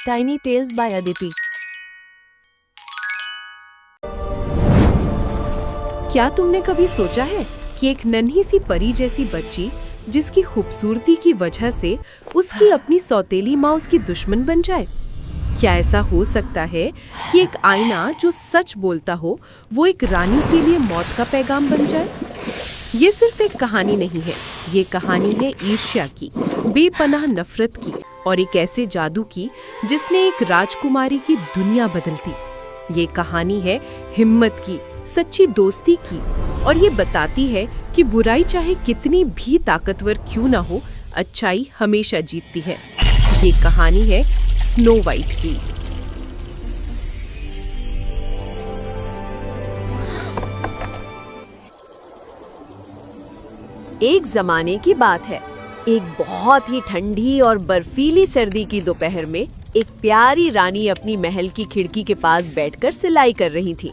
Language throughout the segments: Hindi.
Tiny tales by Aditi. क्या तुमने कभी सोचा है कि एक नन्ही सी परी जैसी बच्ची जिसकी खूबसूरती की वजह से उसकी अपनी सौतेली माँ उसकी दुश्मन बन जाए? क्या ऐसा हो सकता है कि एक आईना जो सच बोलता हो वो एक रानी के लिए मौत का पैगाम बन जाए? ये सिर्फ एक कहानी नहीं है, ये कहानी है ईर्ष्या की, बेपनाह नफरत की और एक ऐसे जादू की जिसने एक राजकुमारी की दुनिया बदल दी। ये कहानी है हिम्मत की, सच्ची दोस्ती की और ये बताती है कि बुराई चाहे कितनी भी ताकतवर क्यों ना हो, अच्छाई हमेशा जीतती है। ये कहानी है स्नो वाइट की। एक जमाने की बात है। एक बहुत ही ठंडी और बर्फीली सर्दी की दोपहर में एक प्यारी रानी अपनी महल की खिड़की के पास बैठकर सिलाई कर रही थी।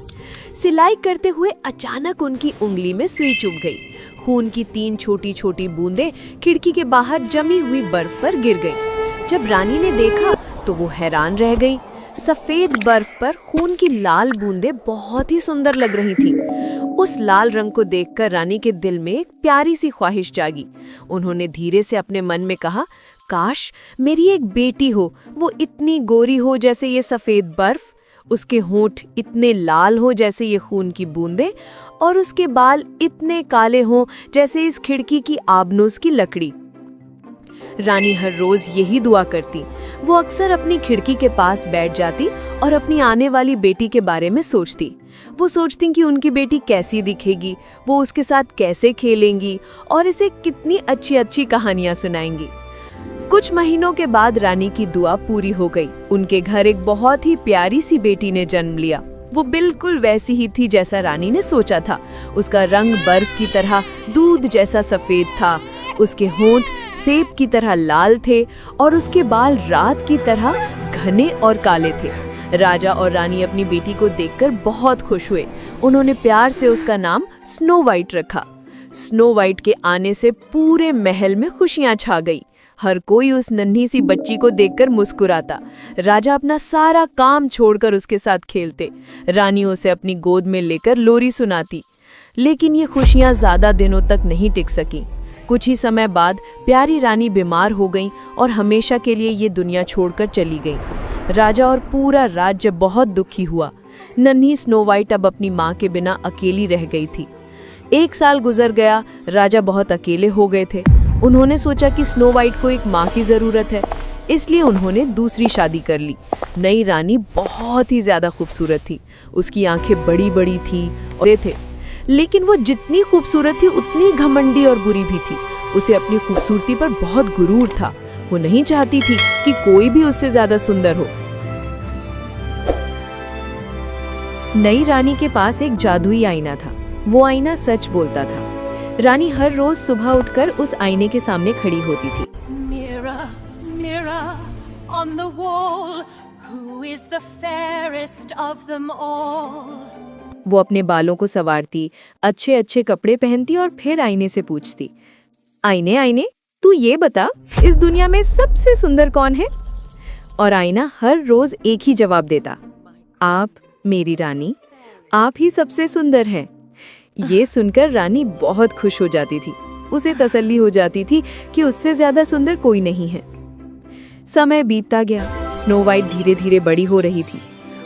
सिलाई करते हुए अचानक उनकी उंगली में सुई चुभ गई। खून की 3 छोटी छोटी बूंदें खिड़की के बाहर जमी हुई बर्फ पर गिर गईं। जब रानी ने देखा तो वो हैरान रह गई। सफेद बर्फ पर खून की लाल बूंदें बहुत ही सुंदर लग रही थी। उस लाल रंग को देखकर रानी के दिल में एक प्यारी सी ख्वाहिश जागी। उन्होंने धीरे से अपने मन में कहा, काश मेरी एक बेटी हो, वो इतनी गोरी हो जैसे ये सफेद बर्फ, उसके होंठ इतने लाल हो जैसे ये खून की बूंदें और उसके बाल इतने काले हों जैसे इस खिड़की की आबनूस की लकड़ी। रानी हर रोज यही दुआ करती। वो अक्सर अपनी खिड़की के पास बैठ जाती और अपनी आने वाली बेटी के बारे में सोचती। वो सोचती कि उनकी बेटी कैसी दिखेगी, वो उसके साथ कैसे खेलेंगी और इसे कितनी अच्छी अच्छी कहानियां सुनाएंगी। कुछ महीनों के बाद रानी की दुआ पूरी हो गई। उनके घर एक बहुत ही प्यारी सी बेटी ने जन्म लिया। वो बिल्कुल वैसी ही थी जैसा रानी ने सोचा था। उसका रंग बर्फ की तरह दूध जैसा सफेद था, उसके होंठ सेब की तरह लाल थे और उसके बाल रात की तरह घने और काले थे। राजा और रानी अपनी बेटी को देखकर बहुत खुश हुए। उन्होंने प्यार से उसका नाम स्नो वाइट रखा। स्नो वाइट के आने से पूरे महल में खुशियां छा गई। हर कोई उस नन्ही सी बच्ची को देखकर मुस्कुराता। राजा अपना सारा काम छोड़कर उसके साथ खेलते। रानी उसे अपनी गोद में लेकर लोरी सुनाती। लेकिन ये खुशियां ज्यादा दिनों तक नहीं टिक सकी। कुछ ही समय बाद प्यारी रानी बीमार हो गई और हमेशा के लिए ये दुनिया छोड़कर चली गई। राजा और पूरा राज्य बहुत दुखी हुआ। नन्ही स्नो वाइट अब अपनी माँ के बिना अकेली रह गई थी। 1 साल गुजर गया। राजा बहुत अकेले हो गए थे। उन्होंने सोचा कि स्नो वाइट को एक माँ की जरूरत है, इसलिए उन्होंने दूसरी शादी कर ली। नई रानी बहुत ही ज्यादा खूबसूरत थी। उसकी आंखें बड़ी बड़ी थी और थे, लेकिन वो जितनी खूबसूरत थी उतनी घमंडी और बुरी भी थी। उसे अपनी खूबसूरती पर बहुत गुरूर था। वो नहीं चाहती थी कि कोई भी उससे ज्यादा सुंदर हो। नई रानी के पास एक जादुई आईना था। वो आईना सच बोलता था। रानी हर रोज सुबह उठकर उस आईने के सामने खड़ी होती थी। Mirror, mirror on the wall, who is the fairest of them all? वो अपने बालों को संवारती, अच्छे अच्छे कपड़े पहनती और फिर आईने से पूछती, आईने आईने तू ये बता, इस दुनिया में सबसे सुंदर कौन है? और आईना हर रोज एक ही जवाब देता, आप मेरी रानी, आप ही सबसे सुंदर हैं। ये सुनकर रानी बहुत खुश हो जाती थी। उसे तसल्ली हो जाती थी कि उससे ज्यादा सुंदर कोई नहीं है। समय बीतता गया। स्नो वाइट धीरे धीरे बड़ी हो रही थी।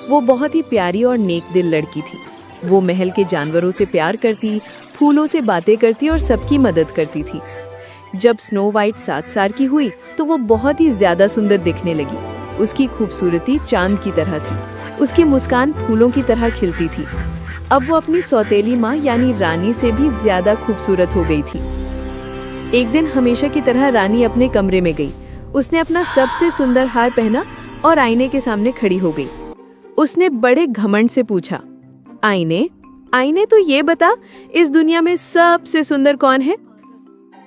वो बहुत ही प्यारी और नेक दिल लड़की थी। वो महल के जानवरों से प्यार करती, फूलों से बातें करती और सबकी मदद करती थी। जब स्नो वाइट 7 साल की हुई तो वो बहुत ही ज्यादा सुंदर दिखने लगी। उसकी खूबसूरती चांद की तरह थी। उसकी मुस्कान फूलों की तरह खिलती थी। अब वो अपनी सौतेली माँ यानी रानी से भी ज्यादा खूबसूरत हो गई थी। एक दिन हमेशा की तरह रानी अपने कमरे में गई। उसने अपना सबसे सुंदर हार पहना और आईने के सामने खड़ी हो गई। उसने बड़े घमंड से पूछा, आईने आईने तो ये बता, इस दुनिया में सबसे सुंदर कौन है?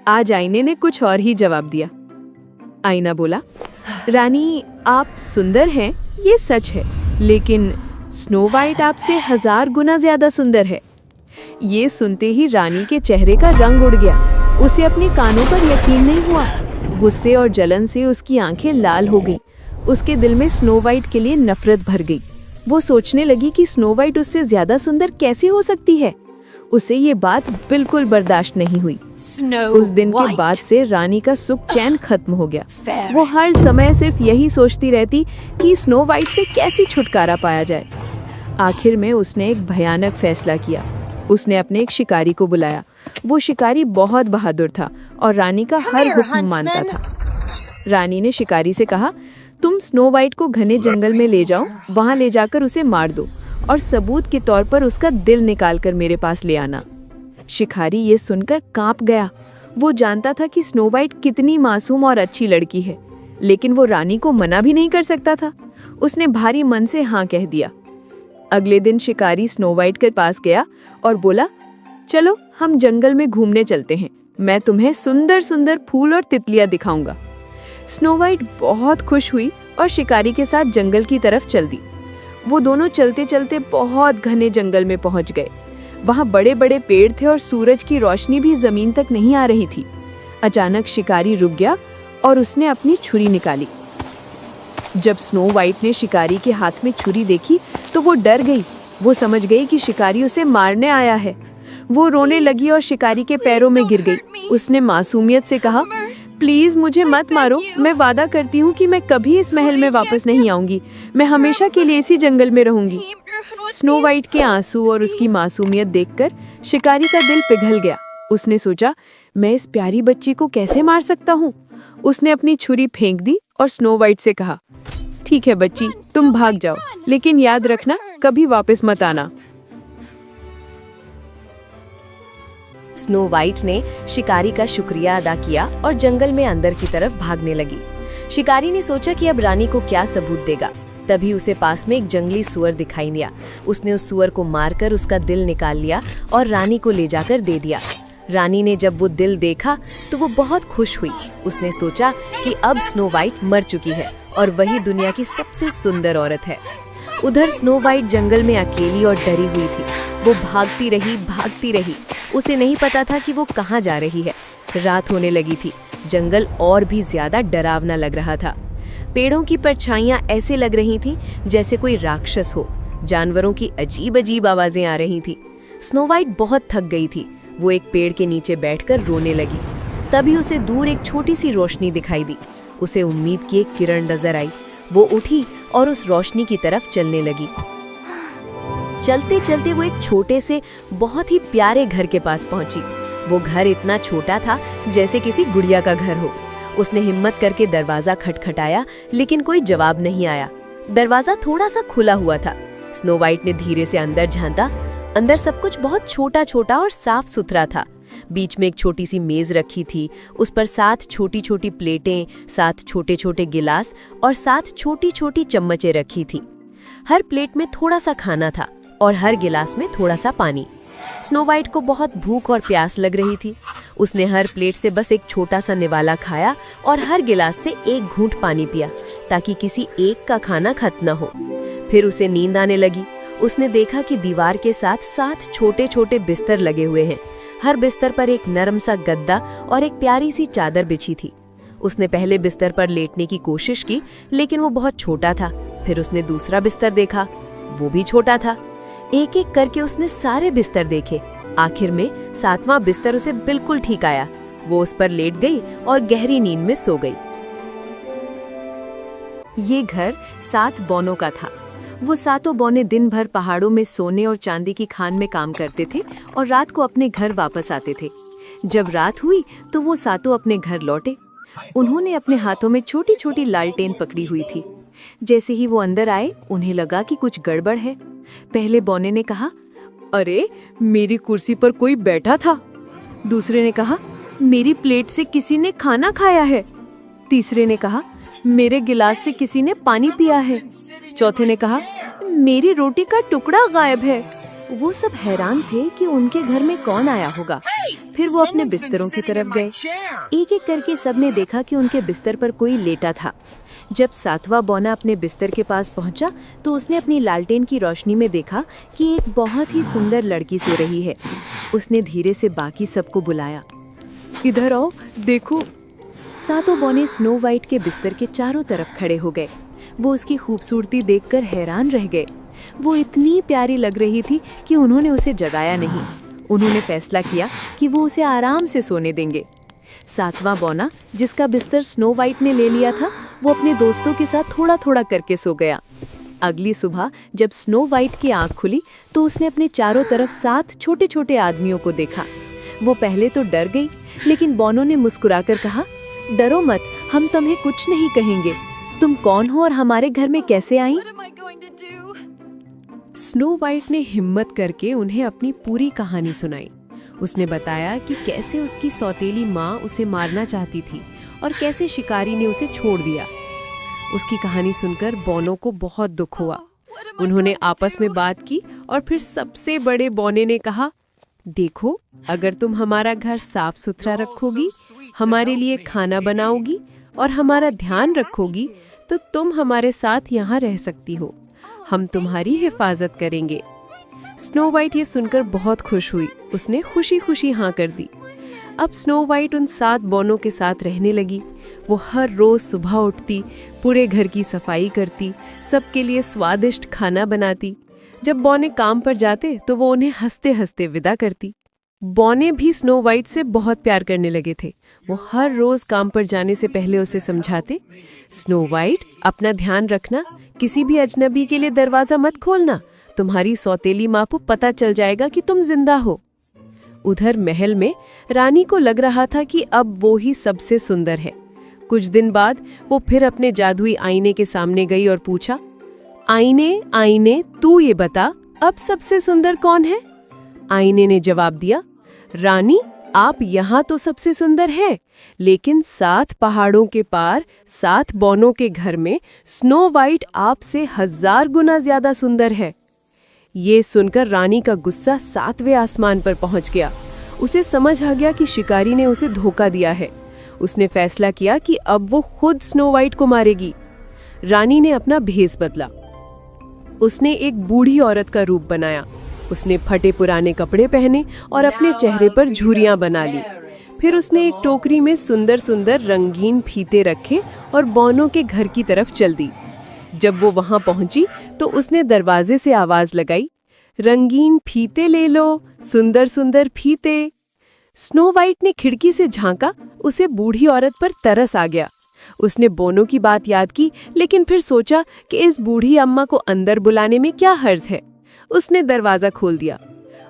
आज आईने ने कुछ और ही जवाब दिया। आईना बोला, रानी आप सुंदर हैं ये सच है, लेकिन स्नो वाइट आपसे 1000 गुना ज्यादा सुंदर है। ये सुनते ही रानी के चेहरे का रंग उड़ गया। उसे अपने कानों पर यकीन नहीं हुआ। गुस्से और जलन से उसकी आंखें लाल हो गईं। उसके दिल में स्नो वाइट के लिए नफरत भर गई। वो सोचने लगी कि स्नो वाइट उससे ज्यादा सुंदर कैसे हो सकती है। उसे ये बात बिल्कुल बर्दाश्त नहीं हुई। उस दिन के बाद से रानी का सुख चैन खत्म हो गया। वो हर समय सिर्फ यही सोचती रहती कि स्नो वाइट से कैसे छुटकारा पाया जाए। आखिर में उसने एक भयानक फैसला किया। उसने अपने एक शिकारी को बुलाया। वो शिकारी बहुत बहादुर था और रानी का हर हुक्म मानता था। रानी ने शिकारी से कहा, तुम स्नो वाइट को घने जंगल में ले जाओ, वहां ले जाकर उसे मार दो और सबूत के तौर पर उसका दिल निकालकर मेरे पास ले आना। शिकारी ये सुनकर कांप गया। वो जानता था कि स्नो वाइट कितनी मासूम और अच्छी लड़की है, लेकिन वो रानी को मना भी नहीं कर सकता था। उसने भारी मन से हाँ कह दिया। अगले दिन शिकारी स्नो वाइट के पास गया और बोला, चलो हम जंगल में घूमने चलते हैं, मैं तुम्हें सुंदर सुंदर फूल और तितलियां दिखाऊंगा। स्नो वाइट बहुत खुश हुई और शिकारी के साथ जंगल की तरफ चल दी। वो दोनों चलते चलते बहुत घने जंगल में पहुंच गए। वहां बड़े बड़े पेड़ थे और सूरज की रोशनी भी जमीन तक नहीं आ रही थी। अचानक शिकारी रुक गया और उसने अपनी छुरी निकाली। जब स्नो वाइट ने शिकारी के हाथ में छुरी देखी तो वो डर गई। वो समझ गई कि शिकारी उसे मारने आया है। वो रोने लगी और शिकारी के पैरों में गिर गई। उसने मासूमियत से कहा, प्लीज मुझे मत मारो, मैं वादा करती हूँ कि मैं कभी इस महल में वापस नहीं आऊंगी। मैं हमेशा के लिए इसी जंगल में रहूंगी। स्नो वाइट के आंसू और उसकी मासूमियत देखकर शिकारी का दिल पिघल गया। उसने सोचा, मैं इस प्यारी बच्ची को कैसे मार सकता हूँ। उसने अपनी छुरी फेंक दी और स्नो वाइट से कहा, ठीक है बच्ची, तुम भाग जाओ, लेकिन याद रखना कभी वापस मत आना। स्नो वाइट ने शिकारी का शुक्रिया अदा किया और जंगल में अंदर की तरफ भागने लगी। शिकारी ने सोचा कि अब रानी को क्या सबूत देगा। तभी उसे पास में एक जंगली सुअर दिखाई दिया। उसने उस सुअर को मारकर उसका दिल निकाल लिया और रानी को ले जाकर दे दिया। रानी ने जब वो दिल देखा तो वो बहुत खुश हुई। उसने सोचा कि अब स्नो वाइट मर चुकी है और वही दुनिया की सबसे सुंदर औरत है। उधर स्नो वाइट जंगल में अकेली और डरी हुई थी। वो भागती रही। उसे नहीं पता था कि वो कहाँ जा रही है। रात होने लगी थी। जंगल और भी ज्यादा डरावना लग रहा था। पेड़ों की परछाइयां ऐसे लग रही थीं जैसे कोई राक्षस हो। जानवरों की अजीब अजीब आवाजें आ रही थी। स्नो वाइट बहुत थक गई थी। वो एक पेड़ के नीचे बैठकर रोने लगी। तभी उसे दूर एक छोटी सी रोशनी दिखाई दी। उसे उम्मीद की एक किरण नजर आई। वो उठी और उस रोशनी की तरफ चलने लगी। चलते चलते वो एक छोटे से बहुत ही प्यारे घर के पास पहुंची। वो घर इतना छोटा था जैसे किसी गुड़िया का घर हो। उसने हिम्मत करके दरवाजा खटखटाया, लेकिन कोई जवाब नहीं आया। दरवाजा थोड़ा सा खुला हुआ था। स्नो वाइट ने धीरे से अंदर झांका। अंदर सब कुछ बहुत छोटा छोटा और साफ सुथरा था। बीच में एक छोटी सी मेज रखी थी। उस पर 7 छोटी छोटी प्लेटें, 7 छोटे छोटे गिलास और 7 छोटी छोटी चम्मचें रखी थी। हर प्लेट में थोड़ा सा खाना था और हर गिलास में थोड़ा सा पानी। स्नो वाइट को बहुत भूख और प्यास लग रही थी। उसने हर प्लेट से बस एक छोटा सा निवाला खाया और हर गिलास से एक घूंट पानी पिया, ताकि किसी एक का खाना खत्म न हो। फिर उसे नींद आने लगी। उसने देखा कि दीवार के साथ 7 छोटे छोटे बिस्तर लगे हुए हैं। हर बिस्तर पर एक नरम सा गद्दा और एक प्यारी सी चादर बिछी थी। उसने पहले बिस्तर पर लेटने की कोशिश की, लेकिन वो बहुत छोटा था। फिर उसने दूसरा बिस्तर देखा, वो भी छोटा था। एक एक करके उसने सारे बिस्तर देखे। आखिर में 7वां बिस्तर उसे बिल्कुल ठीक आया। वो उस पर लेट गई और गहरी नींद में सो गई। ये घर 7 बौनों का था। वो 7 बौने दिन भर पहाड़ों में सोने और चांदी की खान में काम करते थे और रात को अपने घर वापस आते थे। जब रात हुई तो वो 7 अपने घर लौटे। उन्होंने अपने हाथों में छोटी छोटी लालटेन पकड़ी हुई थी। जैसे ही वो अंदर आए, उन्हें लगा कि कुछ गड़बड़ है। पहले बौने ने कहा, अरे मेरी कुर्सी पर कोई बैठा था। दूसरे ने कहा, मेरी प्लेट से किसी ने खाना खाया है। तीसरे ने कहा, मेरे गिलास से किसी ने पानी पिया है। चौथे ने कहा, मेरी रोटी का टुकड़ा गायब है। वो सब हैरान थे कि उनके घर में कौन आया होगा। फिर वो अपने बिस्तरों की तरफ गए। एक एक करके सबने देखा कि उनके बिस्तर पर कोई लेटा था। जब 7वां बौना अपने बिस्तर के पास पहुंचा तो उसने अपनी लालटेन की रोशनी में देखा कि एक बहुत ही सुंदर लड़की सो रही है। उसने धीरे से बाकी सबको बुलाया, इधर आओ, देखो। 7 बौने स्नो वाइट के बिस्तर के चारों तरफ खड़े हो गए। वो उसकी खूबसूरती देखकर हैरान रह गए। वो इतनी प्यारी लग रही थी कि उन्होंने उसे जगाया नहीं। उन्होंने फैसला किया कि वो उसे आराम से सोने देंगे। 7वां बौना, जिसका बिस्तर स्नो वाइट ने ले लिया था, वो अपने दोस्तों के साथ थोड़ा थोड़ा करके सो गया। अगली सुबह जब स्नो वाइट की आंख खुली तो उसने अपने चारों तरफ 7 छोटे छोटे आदमियों को देखा। वो पहले तो डर गई, लेकिन बौनों ने मुस्कुराकर कहा, डरो मत, हम तुम्हें कुछ नहीं कहेंगे। तुम कौन हो और हमारे घर में कैसे आई? What am I going to do? Snow white ने हिम्मत करके उन्हें अपनी पूरी कहानी सुनाई। उसने बताया कि कैसे उसकी सौतेली माँ उसे मारना चाहती थी और कैसे शिकारी ने उसे छोड़ दिया। उसकी कहानी सुनकर बौनों को बहुत दुख हुआ। उन्होंने आपस में बात की और फिर सबसे बड़े बौने ने कहा, देखो, अगर तुम हमारा घर साफ सुथरा रखोगी, हमारे लिए खाना बनाओगी और हमारा ध्यान रखोगी तो तुम हमारे साथ यहाँ रह सकती हो। हम तुम्हारी हिफाजत करेंगे। स्नो वाइट ये सुनकर बहुत खुश हुई। उसने खुशी खुशी हाँ कर दी। अब स्नो वाइट उन 7 बौनों के साथ रहने लगी। वो हर रोज सुबह उठती, पूरे घर की सफाई करती, सबके लिए स्वादिष्ट खाना बनाती। जब बौने काम पर जाते तो वो उन्हें हंसते हंसते विदा करती। बौने भी स्नो वाइट से बहुत प्यार करने लगे थे। वो हर रोज काम पर जाने से पहले उसे समझाते, स्नो वाइट, अपना ध्यान रखना, किसी भी अजनबी के लिए दरवाजा मत खोलना, तुम्हारी सौतेली माँ को पता चल जाएगा कि तुम जिंदा हो। उधर महल में रानी को लग रहा था कि अब वो ही सबसे सुंदर है। कुछ दिन बाद वो फिर अपने जादुई आईने के सामने गई और पूछा, आईने आईने, तू ये बता, अब सबसे सुंदर कौन है? आईने ने जवाब दिया, रानी, आप यहाँ तो सबसे सुंदर हैं, लेकिन 7 पहाड़ों के पार 7 बौनों के घर में स्नो वाइट आपसे 1000 गुना ज्यादा सुंदर है। ये सुनकर रानी का गुस्सा 7वें आसमान पर पहुंच गया। उसे समझ आ गया कि शिकारी ने उसे धोखा दिया है। उसने फैसला किया कि अब वो खुद स्नो वाइट को मारेगी। रानी ने अपना भेष बदला। उसने एक बूढ़ी औरत का रूप बनाया। उसने फटे पुराने कपड़े पहने और अपने चेहरे पर झुर्रियां बना ली। फिर उसने एक टोकरी में सुंदर सुंदर रंगीन फीते रखे और बौनों के घर की तरफ चल दी। जब वो वहां पहुंची तो उसने दरवाजे से आवाज लगाई, रंगीन फीते ले लो, सुंदर सुंदर फीते। स्नो वाइट ने खिड़की से झांका। उसे बूढ़ी औरत पर तरस आ गया। उसने बौनों की बात याद की, लेकिन फिर सोचा कि इस बूढ़ी अम्मा को अंदर बुलाने में क्या हर्ज है। उसने दरवाजा खोल दिया।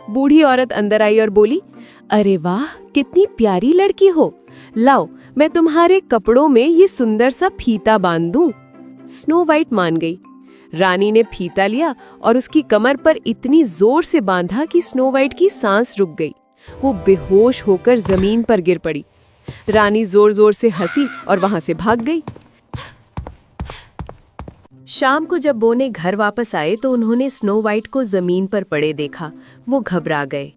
बूढ़ी औरत अंदर आई और बोली, अरे वाह, कितनी प्यारी लड़की हो, लाओ मैं तुम्हारे कपड़ों में ये सुंदर सा फीता बांध दूं। स्नो वाइट मान गई। रानी ने फीता लिया और उसकी कमर पर इतनी जोर से बांधा कि स्नो वाइट की सांस रुक गई। वो बेहोश होकर जमीन पर गिर पड़ी। रानी जोर जोर से हंसी और वहां से भाग गई। शाम को जब बौने घर वापस आए तो उन्होंने स्नो वाइट को जमीन पर पड़े देखा। वो घबरा गए।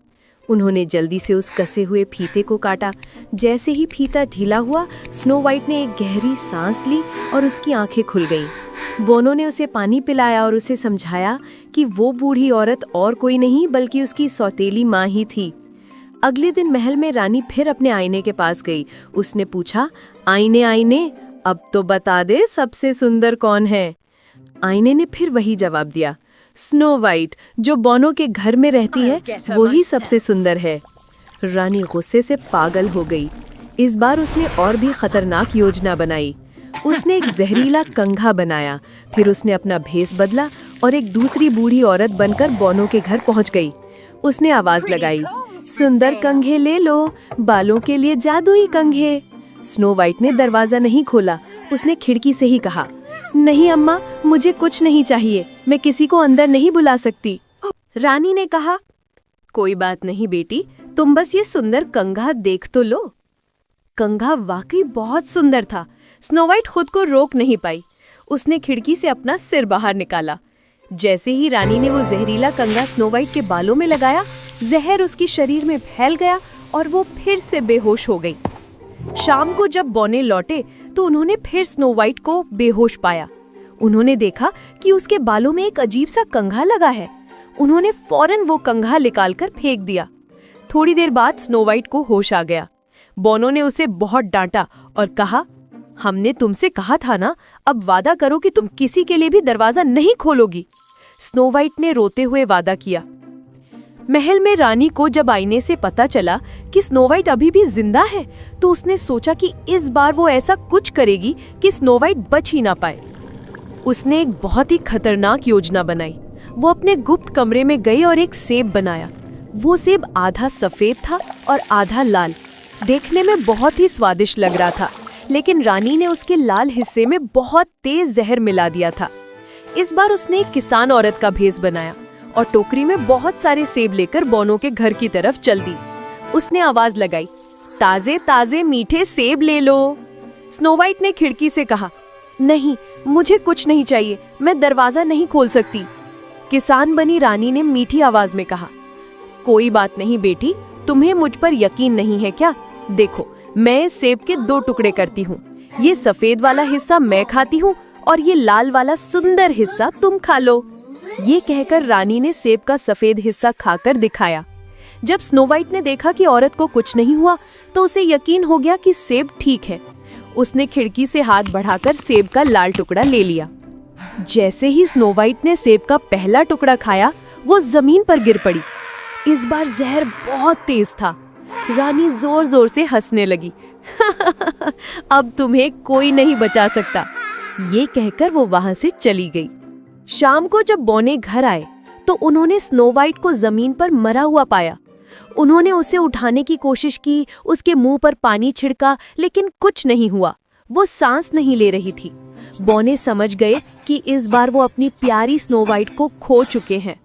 उन्होंने जल्दी से उस कसे हुए फीते को काटा। जैसे ही फीता ढीला हुआ, स्नो वाइट ने एक गहरी सांस ली और उसकी आंखें खुल गईं। बौनों ने उसे पानी पिलाया और उसे समझाया कि वो बूढ़ी औरत और कोई नहीं बल्कि उसकी सौतेली माँ ही थी। अगले दिन महल में रानी फिर अपने आईने के पास गई। उसने पूछा, आईने आईने, अब तो बता दे सबसे सुंदर कौन है? आईने ने फिर वही जवाब दिया, स्नो वाइट, जो बौनों के घर में रहती है, वो ही सबसे सुंदर है। रानी गुस्से से पागल हो गई। इस बार उसने और भी खतरनाक योजना बनाई। उसने एक जहरीला कंघा बनाया। फिर उसने अपना भेष बदला और एक दूसरी बूढ़ी औरत बनकर बौनों के घर पहुंच गई। उसने आवाज लगाई, सुंदर कंघे ले लो, बालों के लिए जादुई कंघे। स्नो वाइट ने दरवाजा नहीं खोला। उसने खिड़की से ही कहा, नहीं अम्मा, मुझे कुछ नहीं चाहिए, मैं किसी को अंदर नहीं बुला सकती। रानी ने कहा, कोई बात नहीं बेटी, तुम बस ये सुंदर कंघा देख तो लो। कंघा वाकई बहुत सुंदर था। स्नो वाइट खुद को रोक नहीं पाई। उसने खिड़की से अपना सिर बाहर निकाला। जैसे ही रानी ने वो जहरीला कंघा स्नो वाइट के बालों में लगाया, जहर उसकी शरीर में फैल गया और वो फिर से बेहोश हो गई। शाम को जब बौने लौटे तो उन्होंने फिर स्नो वाइट को बेहोश पाया। उन्होंने देखा कि उसके बालों में एक अजीब सा कंघा लगा है। उन्होंने फौरन वो कंघा निकालकर फेंक दिया। थोड़ी देर बाद स्नो वाइट को होश आ गया। बौनों ने उसे बहुत डांटा और कहा, हमने तुमसे कहा था ना, अब वादा करो कि तुम किसी के लिए भी दरवाजा नहीं खोलोगी। स्नो वाइट ने रोते हुए वादा किया। महल में रानी को जब आईने से पता चला कि स्नो वाइट अभी भी जिंदा है, तो उसने सोचा कि इस बार वो ऐसा कुछ करेगी कि स्नो वाइट बच ही ना पाए। उसने एक बहुत ही खतरनाक योजना बनाई। वो अपने गुप्त कमरे में गई और एक सेब बनाया। वो सेब आधा सफेद था और आधा लाल। देखने में बहुत ही स्वादिष्ट लग रहा था, लेकिन रानी ने उसके लाल हिस्से में बहुत तेज जहर मिला दिया था। इस बार उसने एक किसान औरत का भेष बनाया और टोकरी में बहुत सारे सेब लेकर बोनो के घर की तरफ चल दी। उसने आवाज लगाई, ताजे ताजे मीठे सेब ले लो। स्नो वाइट ने खिड़की से कहा, नहीं, मुझे कुछ नहीं चाहिए, मैं दरवाजा नहीं खोल सकती। किसान बनी रानी ने मीठी आवाज में कहा, कोई बात नहीं बेटी, तुम्हें मुझ पर यकीन नहीं है क्या? देखो, मैं सेब के 2 टुकड़े करती हूँ। ये सफेद वाला हिस्सा मैं खाती हूँ और ये लाल वाला सुंदर हिस्सा तुम खा लो। ये कहकर रानी ने सेब का सफेद हिस्सा खाकर दिखाया। जब स्नो वाइट ने देखा कि औरत को कुछ नहीं हुआ, तो उसे यकीन हो गया कि सेब ठीक है। उसने खिड़की से हाथ बढ़ाकर सेब का लाल टुकड़ा ले लिया। जैसे ही स्नो वाइट ने सेब का पहला टुकड़ा खाया, वो जमीन पर गिर पड़ी। इस बार जहर बहुत तेज था। रानी जोर जोर से हंसने लगी। अब तुम्हें कोई नहीं बचा सकता, ये कहकर वो वहां से चली गई। शाम को जब बौने घर आए, तो उन्होंने स्नो वाइट को जमीन पर मरा हुआ पाया। उन्होंने उसे उठाने की कोशिश की, उसके मुंह पर पानी छिड़का, लेकिन कुछ नहीं हुआ। वो सांस नहीं ले रही थी। बौने समझ गए कि इस बार वो अपनी प्यारी स्नो वाइट को खो चुके हैं।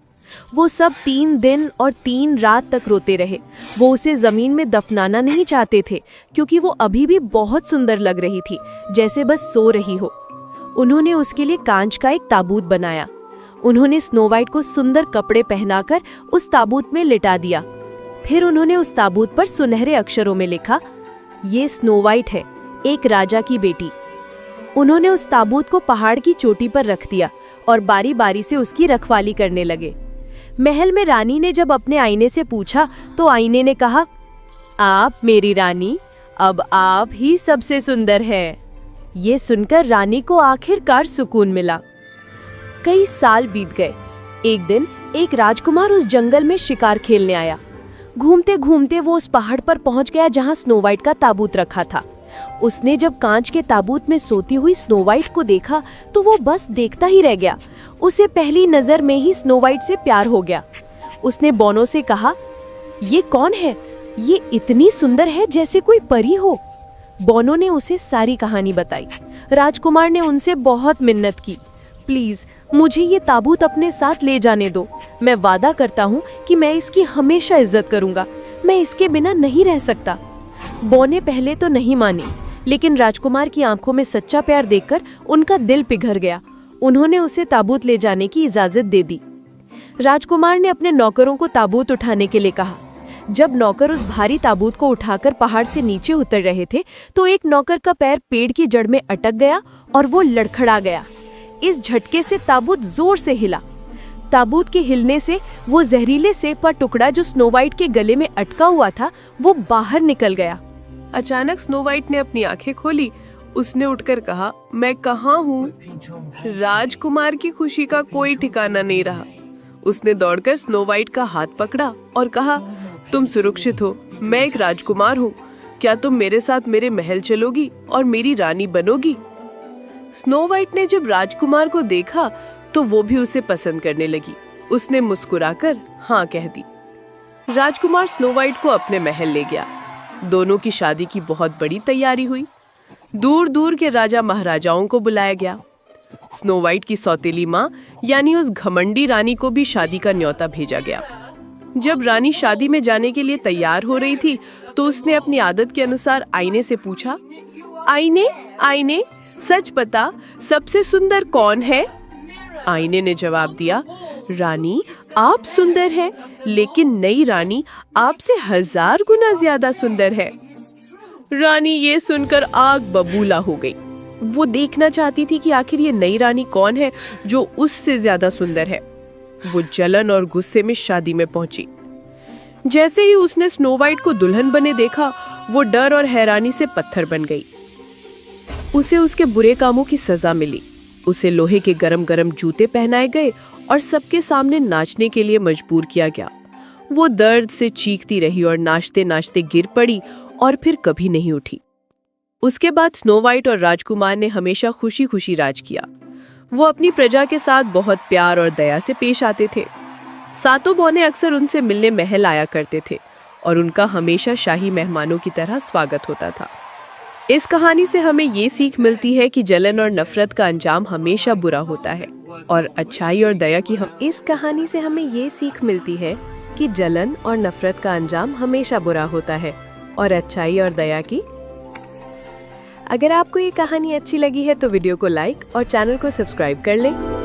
वो सब 3 दिन और 3 रात तक रोते रहे। वो उसे जमीन में दफनाना नहीं चाहते थे, क्योंकि वो अभी भी बहुत सुंदर लग रही थी, जैसे बस सो रही हो। उन्होंने उसके लिए कांच का एक ताबूत बनाया। उन्होंने स्नो वाइट को सुंदर कपड़े पहनाकर उस ताबूत में लिटा दिया। फिर उन्होंने उस ताबूत पर सुनहरे अक्षरों में लिखा, ये स्नो वाइट है, एक राजा की बेटी। उन्होंने उस ताबूत को पहाड़ की चोटी पर रख दिया और बारी बारी से उसकी रखवाली करने लगे। महल में रानी ने जब अपने आईने से पूछा, तो आईने ने कहा, आप मेरी रानी, अब आप ही सबसे सुंदर है। ये सुनकर रानी को आखिरकार सुकून मिला। कई साल बीत गए। एक दिन एक राजकुमार उस जंगल में शिकार खेलने आया। घूमते घूमते वो उस पहाड़ पर पहुंच गया जहां स्नो वाइट का ताबूत रखा था। उसने जब कांच के ताबूत में सोती हुई स्नो वाइट को देखा, तो वो बस देखता ही रह गया। उसे पहली नजर में ही स्नो वाइट से प्यार हो गया। उसने बोनो से कहा, ये कौन है? ये इतनी सुंदर है जैसे कोई परी हो। बोनो ने उसे सारी कहानी बताई। राजकुमार ने उनसे बहुत मिन्नत की, प्लीज मुझे ये ताबूत अपने साथ ले जाने दो। मैं वादा करता हूँ कि मैं इसकी हमेशा इज्जत करूंगा। मैं इसके बिना नहीं रह सकता। बोने पहले तो नहीं मानी, लेकिन राजकुमार की आंखों में सच्चा प्यार देखकर उनका दिल पिघल गया। उन्होंने उसे ताबूत ले जाने की इजाजत दे दी। राजकुमार ने अपने नौकरों को ताबूत उठाने के लिए कहा। जब नौकर उस भारी ताबूत को उठाकर पहाड़ से नीचे उतर रहे थे, तो एक नौकर का पैर पेड़ की जड़ में अटक गया और वो लड़खड़ा गया। इस झटके से ताबूत जोर से हिला। ताबूत के हिलने से वो जहरीले सेब का टुकड़ा जो स्नो वाइट के गले में अटका हुआ था, वो बाहर निकल गया। अचानक स्नो वाइट ने अपनी आंखें खोली। उसने उठकर कहा, मैं कहाँ हूँ? राजकुमार की खुशी का कोई ठिकाना नहीं रहा। उसने दौड़कर स्नो वाइट का हाथ पकड़ा और कहा, तुम सुरक्षित हो, मैं एक राजकुमार हूँ। क्या तुम मेरे साथ मेरे महल चलोगी और मेरी रानी बनोगी? स्नो वाइट ने जब राजकुमार को देखा, तो वो भी उसे पसंद करने लगी। उसने मुस्कुराकर हाँ कह दी। राजकुमार स्नो वाइट को अपने महल ले गया। दोनों की शादी की बहुत बड़ी तैयारी हुई। दूर दूर के राजा महाराजाओं को बुलाया गया। स्नो वाइट की सौतेली माँ यानी उस घमंडी रानी को भी शादी का न्योता भेजा गया। जब रानी शादी में जाने के लिए तैयार हो रही थी, तो उसने अपनी आदत के अनुसार आईने से पूछा, आईने आईने, सच बता, सबसे सुंदर कौन है? आईने ने जवाब दिया, रानी आप सुंदर हैं, लेकिन नई रानी आपसे 1000 गुना ज्यादा सुंदर है। रानी ये सुनकर आग बबूला हो गई। वो देखना चाहती थी कि आखिर ये नई रानी कौन है जो उससे ज्यादा सुंदर है। वो जलन और गुस्से में शादी में पहुंची। जैसे ही उसने स्नो वाइट को दुल्हन बने देखा, वो डर और हैरानी से पत्थर बन गई। उसे उसके बुरे कामों की सजा मिली। उसे लोहे के गरम गरम जूते पहनाए गए और सबके सामने नाचने के लिए मजबूर किया गया। वो दर्द से चीखती रही और नाचते नाचते गिर पड़ी और फिर कभी नहीं उठी। उसके बाद स्नो वाइट और राजकुमार ने हमेशा खुशी खुशी राज किया। वो अपनी प्रजा के साथ बहुत प्यार और दया से पेश आते थे। सातों बौने अक्सर उनसे मिलने महल आया करते थे और उनका हमेशा शाही मेहमानों की तरह स्वागत होता था। इस कहानी से हमें ये सीख मिलती है कि जलन और नफरत का अंजाम हमेशा बुरा होता है और अच्छाई और दया की इस कहानी से हमें ये सीख मिलती है कि जलन और नफरत का अंजाम हमेशा बुरा होता है और अच्छाई और दया की। अगर आपको ये कहानी अच्छी लगी है तो वीडियो को लाइक और चैनल को सब्सक्राइब कर लें।